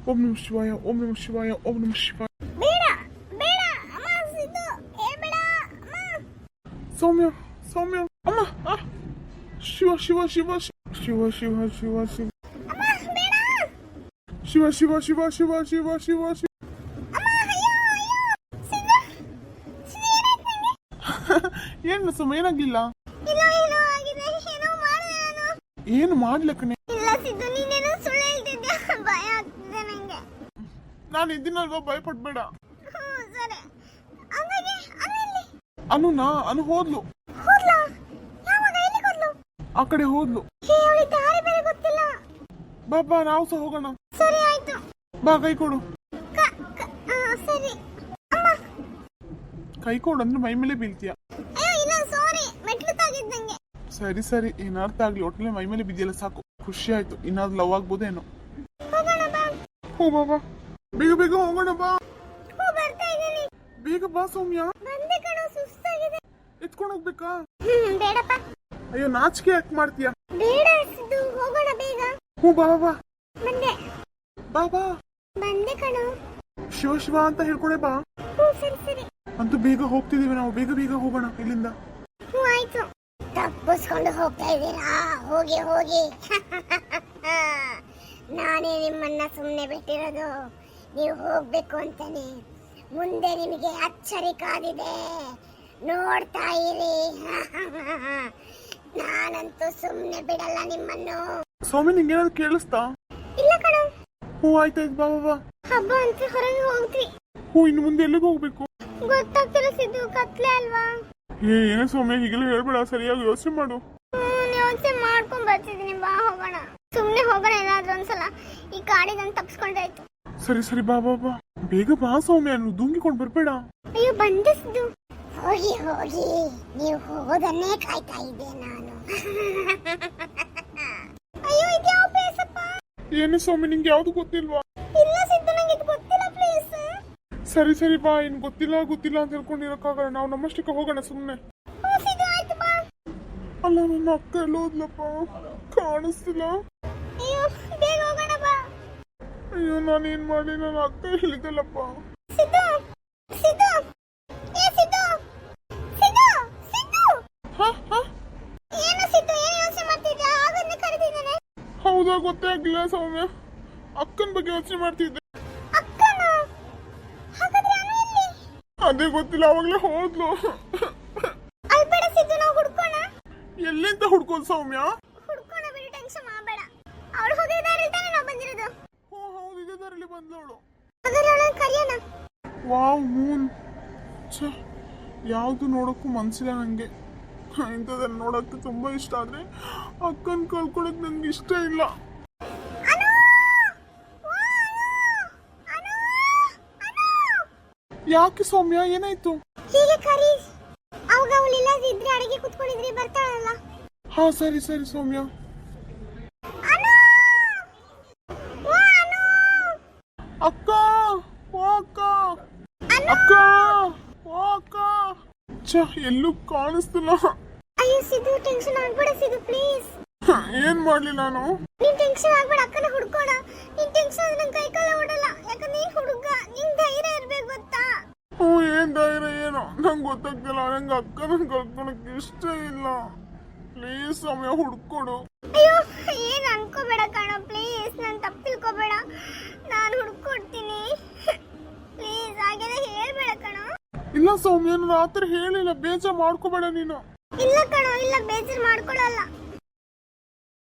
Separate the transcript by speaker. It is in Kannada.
Speaker 1: ಓಂ ನಮಃ ಶಿವಾಯ, ಓಂ ನಮಃ ಶಿವಾಯ, ಓಂ ನಮಃ ಶಿವಾಯ.
Speaker 2: ಬೇಡ ಬೇಡ ಅಮ್ಮ, ಸಿದ್ದು ಹೇಳ್ಬೇಡ ಅಮ್ಮ.
Speaker 1: ಸೌಮ್ಯ ಸೌಮ್ಯ ಅಮ್ಮ. ಶಿವ ಶಿವ ಶಿವ ಶಿವ ಶಿವ ಶಿವ ಶಿವ
Speaker 2: ಅಮ್ಮ ಬೇಡ.
Speaker 1: ಶಿವ ಶಿವ ಶಿವ ಶಿವ ಶಿವ ಶಿವ ಶಿವ.
Speaker 2: ಅಮ್ಮ ಅಯ್ಯೋ ಅಯ್ಯೋ. ಸಿದ್ದು ಸಿದ್ದು ಏನಾಯ್ತು ನಿಂಗೆ?
Speaker 1: ಏನು ಸೌಮ್ಯ, ಏನಾಗ್ಲಿಲ್ಲ?
Speaker 2: ಇಲ್ಲ ಏನೋ ಆಗಿದೆ, ಏನೋ ಮಾಡಿದೆ ನಾನು.
Speaker 1: ಏನು ಮಾಡ್ಲಕ್ಕನೆ?
Speaker 2: ಇಲ್ಲ ಸಿದ್ದು, ನೀನೇನೋ ಸುಳ್ಳು ಹೇಳ್ತಿದ್ದೆ, ಭಯ ಆಗ್ತಿದೆ ನಂಗೆ.
Speaker 1: ನಾನು ಇದ್ದೀನಲ್ವಾ, ಭಯ ಪಡ್ಬೇಡ.
Speaker 2: ಸರಿ. ಹಂಗಾಗಿ ಅಲ್ಲಿ
Speaker 1: ಅನುನಾ? ಅನು ಹೋದ್ಲು.
Speaker 2: ಹೋದ್ಲಾ? ಯಾವಾಗ ಎಲ್ಲಿ ಹೋದ್ಲು?
Speaker 1: ಆ ಕಡೆ ಹೋದ್ಲು.
Speaker 2: ಅವಳಿಗೆ ದಾರಿ ಬೇರೆ ಗೊತ್ತಿಲ್ಲ.
Speaker 1: ಬಾಬಾ ನಾವು ಸಹ ಹೋಗೋಣ.
Speaker 2: ಸರಿ ಆಯ್ತು.
Speaker 1: ಬಾ ಕೈ ಕೊಡು.
Speaker 2: ಸರಿ ಅಮ್ಮ.
Speaker 1: ಕೈ ಕೊಡು ಅಂದ್ರೆ ಮೈ ಮೇಲೆ ಬೀಳ್ತೀಯ.
Speaker 2: ಅಯ್ಯೋ ಇಲ್ಲ ಸಾರಿ, ಮೆಟ್ಲು ತಾಗಿದ್ದಂಗೆ.
Speaker 1: ಸರಿ ಸರಿ, ಏನಾರ್ಥ ಆಗ್ಲಿ, ಒಟ್ಟಿಗೆ ಮೈ ಮೇಲೆ ಬಿದ್ದಿಲ್ಲ ಸಾಕು. ಖುಷಿ ಆಯ್ತು. ಇನ್ನಾದ್ರು ಲವ್ ಆಗ್ಬೋದೇನೋ.
Speaker 2: ಹೋಗೋಣ ಬಾ.
Speaker 1: ಹೋ ಬಾಬಾ, ಬೇಗ ಬೇಗ ಹೋಗೋಣ ಬಾ.
Speaker 2: ಬರ್ತಾ ಇದ್ದೀನಿ.
Speaker 1: ಬೇಗ ಬಾ ಸೌಮ್ಯ.
Speaker 2: ಬಂದೆ ಕಣೋ, ಸುಸ್ತಾಗಿದೆ.
Speaker 1: ಎತ್ಕೊಂಡು ಹೋಗ್ಬೇಕಾ?
Speaker 2: ಬೇಡಪ್ಪ.
Speaker 1: ಅಯ್ಯೋ ನಾಚಿಕೆ ಯಾಕೆ ಮಾಡ್ತೀಯ?
Speaker 2: ಬೇಡ ಸಿದ್ದು, ಹೋಗೋಣ ಬೇಗ.
Speaker 1: ಹ್ಞೂ ಬಾ ಬಾ.
Speaker 2: ಬಂದೆ.
Speaker 1: ಬಾ ಬಾ.
Speaker 2: ಬಂದೆ ಕಣೋ.
Speaker 1: ಶಿವ ಶಿವ ಅಂತ ಹೇಳ್ಕೊಡೆ ಬಾ.
Speaker 2: ಸರಿ ಸರಿ.
Speaker 1: ಅಂತೂ ಬೇಗ ಹೋಗ್ತಿದೀವಿ ನಾವು, ಬೇಗ ಬೇಗ ಹೋಗೋಣ ಇಲ್ಲಿಂದ.
Speaker 2: ಆಯ್ತು. ತಪ್ಪಿಸ್ಕೊಂಡು ಹೋಗ್ತಾ ಇದ್ದೀರಾ? ಹೋಗಿ ಹೋಗಿ. ನಾನೇ ನಿಮ್ಮನ್ನ ಸುಮ್ಮನೆ ಬಿಟ್ಟಿರೋದು, ನೀವು ಹೋಗ್ಬೇಕು ಅಂತಾನೆ. ಮುಂದೆ ನಿಮಗೆ ಅಚ್ಚರಿ ಕಾದಿದೆ, ನೋಡ್ತಾ ಇರಿ. ನಾನಂತೂ ಸುಮ್ಮನೆ ಬಿಡಲ್ಲ ನಿಮ್ಮನ್ನು.
Speaker 1: ಸೌಮ್ಯ, ನಿಂಗೆ ಏನಾದ್ರು ಕೇಳಿಸ್ತಾ?
Speaker 2: ಇಲ್ಲ ಕಣ.
Speaker 1: ಹ್ಞೂ ಆಯ್ತಾಯ್ತು, ಬಾ ಬಾ.
Speaker 2: ಹಬ್ಬ ಅಂತ ಹೊರಗೆ ಹೋಗ್ತೀವಿ.
Speaker 1: ಹ್ಞೂ, ಇನ್ನು ಮುಂದೆ ಎಲ್ಲಿಗೆ ಹೋಗ್ಬೇಕು?
Speaker 2: ಗೊತ್ತಾಗ್ತಿಲ್ಲ ಸಿದ್ದು, ಕತ್ಲೆ ಅಲ್ವಾ?
Speaker 1: ಏನೋ ಸೌಮ್ಯ, ಹೀಗೆಲ್ಲ ಹೇಳ್ಬೇಡ, ಸರಿಯಾಗಿ ಯೋಚನೆ ಮಾಡು.
Speaker 2: ಯೋಚನೆ ಮಾಡ್ಕೊಂಡ್ ಬರ್ತಿದ್ದೀನಿ, ಬಾ ಹೋಗೋಣ. ಸುಮ್ನೆ ಹೋಗೋಣ ಏನಾದ್ರೂ ಒಂದ್ಸಲ. ಈ ಕಾಡಿಗೆ ತಪ್ಪಿಸ್ಕೊಂಡ್ರಾಯ್ತು.
Speaker 1: ಸರಿ ಸರಿ, ಬಾ ಬಾ ಬಾ. ಬೇಗ ಬಾ ಸೌಮ್ಯ, ದುಂಗಿಕೊಂಡು ಬರ್ಬೇಡ.
Speaker 2: ಅಯ್ಯೋ ಬಂದೆ ಸಿದ್ದು. ಹೋಗಿ ಹೋಗಿ, ನೀವು ಹೋಗೋದನ್ನೇ ಕಾಯ್ತಾ ಇದ್ದೆ ನಾನು. ಅಯ್ಯೋ ಇದ್ಯಾವ ಪ್ಲೇಸ್ ಅಪ್ಪ?
Speaker 1: ಏನು ಸೌಮ್ಯ, ನಿಂಗೆ ಯಾವ್ದು ಗೊತ್ತಿಲ್ವಾ?
Speaker 2: ಇಲ್ಲ ಸಿದ್ದು, ನಂಗೆ ಇದು ಗೊತ್ತಿಲ್ಲ ಪ್ಲೇಸ್.
Speaker 1: ಸರಿ ಸರಿ ಬಾ, ಇನ್ ಗೊತ್ತಿಲ್ಲ ಗೊತ್ತಿಲ್ಲ ಅಂತ ಹೇಳ್ಕೊಂಡಿರಕ್ಕಾಗಲ್ಲ. ನಾವು ನಮ್ಮಷ್ಟಕ್ಕೆ ಹೋಗೋಣ ಸುಮ್ಮನೆ.
Speaker 2: ಸಿದ್ದು ಆಯ್ತು ಬಾ.
Speaker 1: ಅಲ್ಲ, ನನ್ನ ಅಕ್ಕ ಎಲ್ಲೋದ್ಲಪ್ಪ, ಕಾಣಿಸ್ತಿಲ್ಲ.
Speaker 2: ಅಯ್ಯೋ ಬೇಗ ಹೋಗೋಣ ಬಾ.
Speaker 1: ಅಯ್ಯೋ ನಾನೇನ್ ಮಾಡಿ, ನನ್ನ ಅಕ್ಕ ಹೇಳಿದಲ್ಲಪ್ಪ.
Speaker 2: ಸಿದ್ದು ಸಿದ್ದು, ಏ ಸಿದ್ದು ಸಿದ್ದು ಸಿದ್ದು. ಏನು ಸಿದ್ದು, ಏನು ಯೋಚನೆ ಮಾಡ್ತಿದ್ಯಾ? ಆಗನ್ನೇ ಕರೆದಿದ್ದಾನೆ.
Speaker 1: ಹೌದಾ, ಗೊತ್ತೇ ಆಗಿಲ್ಲ ಸೌಮ್ಯ. ಅಕ್ಕನ ಬಗ್ಗೆ ಯೋಚನೆ ಮಾಡ್ತಿದ್ದೆ.
Speaker 2: ಅಕ್ಕನ? ಹಾಗಾದ್ರೆ ಅನು ಎಲ್ಲಿ?
Speaker 1: ಅದೇ ಗೊತ್ತಿಲ್ಲ, ಅವಾಗ್ಲೇ ಹೋದ್ಲು.
Speaker 2: ಅಲ್ಬೇಡ ಸಿದ್ದು, ನಾವು ಹುಡ್ಕೋಣ.
Speaker 1: ಎಲ್ಲಿಂದ ಹುಡ್ಕೋದು ಸೌಮ್ಯ?
Speaker 2: ಹುಡ್ಕೋಣ ಬಿಡಿ, ಟೆನ್ಷನ್ ಮಾಡಬೇಡ. ಅವಳು ಹೋಗಿದ್ದಾರೆ ತಾನೇ ನಾವು ಬಂದಿರೋದು.
Speaker 1: ಓ ಹೌದು, ಇದೇ ದಾರಿಲಿ ಬಂದವಳು.
Speaker 2: ಹಾಗಾದ್ರೆ ಅವಳನ್ನ ಕರೆಯೋಣ.
Speaker 1: Wow, Moon. ಛೇ, ಯಾವುದು ನೋಡೋಕ್ಕೂ ಮನ್ಸಿಲ್ಲ ನಂಗೆ. ಇಂಥದನ್ನ ನೋಡೋಕ್ಕೆ ತುಂಬಾ ಇಷ್ಟ, ಆದ್ರೆ ಅಕ್ಕನ ಕಳ್ಕೊಳಕ್ ನಂಗೆ ಇಷ್ಟ ಇಲ್ಲ. ಯಾಕೆ ಸೌಮ್ಯ, ಏನಾಯ್ತು?
Speaker 2: ಹೀಗೆ ಕರಿ. ಅವಾಗ ಅವಳು ಇಲ್ಲದಿದ್ರೆ ಅಡಿಗೆ ಕುತ್ಕೊಂಡಿದ್ರೆ ಬರ್ತಾಳಲ್ಲ.
Speaker 1: ಹಾ ಸರಿ ಸರಿ ಸೌಮ್ಯ. ಅಕ್ಕ, ಓ ಅಕ್ಕ, ಅಕ್ಕ, ಓ ಅಕ್ಕ. ಛೇ, ಎಲ್ಲೂ ಕಾಣಿಸ್ತಿಲ್ಲ.
Speaker 2: ಅಯ್ಯೋ ಸಿದ್ದು, ಟೆನ್ಷನ್ ಆಗ್ಬೇಡ ಸಿದ್ದು, ಪ್ಲೀಸ್.
Speaker 1: ಏನ್ ಮಾಡ್ಲಿ ನಾನು?
Speaker 2: ನೀನ್ ಟೆನ್ಷನ್ ಆಗ್ಬೇಡ, ಅಕ್ಕನ ಹುಡ್ಕೋಣ. ನೀನ್ ಟೆನ್ಷನ್ ಆದ್ರೆ ನನ್ ಕೈ ಕಾಲ ಓಡಲ್ಲ. ಯಾಕಂದ್ರೆ ನೀನ್ ಹುಡುಗ, ನಿನ್ ಧೈರ್ಯ ಇರ್ಬೇಕು ಗೊತ್ತಾ?
Speaker 1: ಹ್ಞೂ, ಏನ್ ಧೈರ್ಯ ಏನೋ ನಂಗೆ ಗೊತ್ತಾಗ್ತಿಲ್ಲ. ನಂಗೆ ಅಕ್ಕನ ಕಳ್ಕೊಳಕ್ ಇಷ್ಟ ಇಲ್ಲ. ಪ್ಲೀಸ್ ಸಮಯ ಹುಡ್ಕೊಡು.
Speaker 2: ಅಯ್ಯೋ ಏನ್ ಅನ್ಕೋಬೇಡ ಕಣ, ಪ್ಲೀಸ್. ನಾನ್ ತಪ್ಪು ತಿಳ್ಕೊಬೇಡ, ನಾನು ಹುಡ್ಕೊಡ್ತೀನಿ. ಪ್ಲೀಸ್ ಹಾಗೆಲ್ಲ ಹೇಳ್ಬೇಡ ಕಣ.
Speaker 1: ಇಲ್ಲ ಸೌಮ್ಯ, ನಾನು ಆತರ ಹೇಳಿಲ್ಲ, ಬೇಜಾರ್ ಮಾಡ್ಕೋಬೇಡ ನೀನು.
Speaker 2: ಇಲ್ಲ ಕಣ, ಇಲ್ಲ ಬೇಜಾರ್ ಮಾಡ್ಕೊಳಲ್ಲ.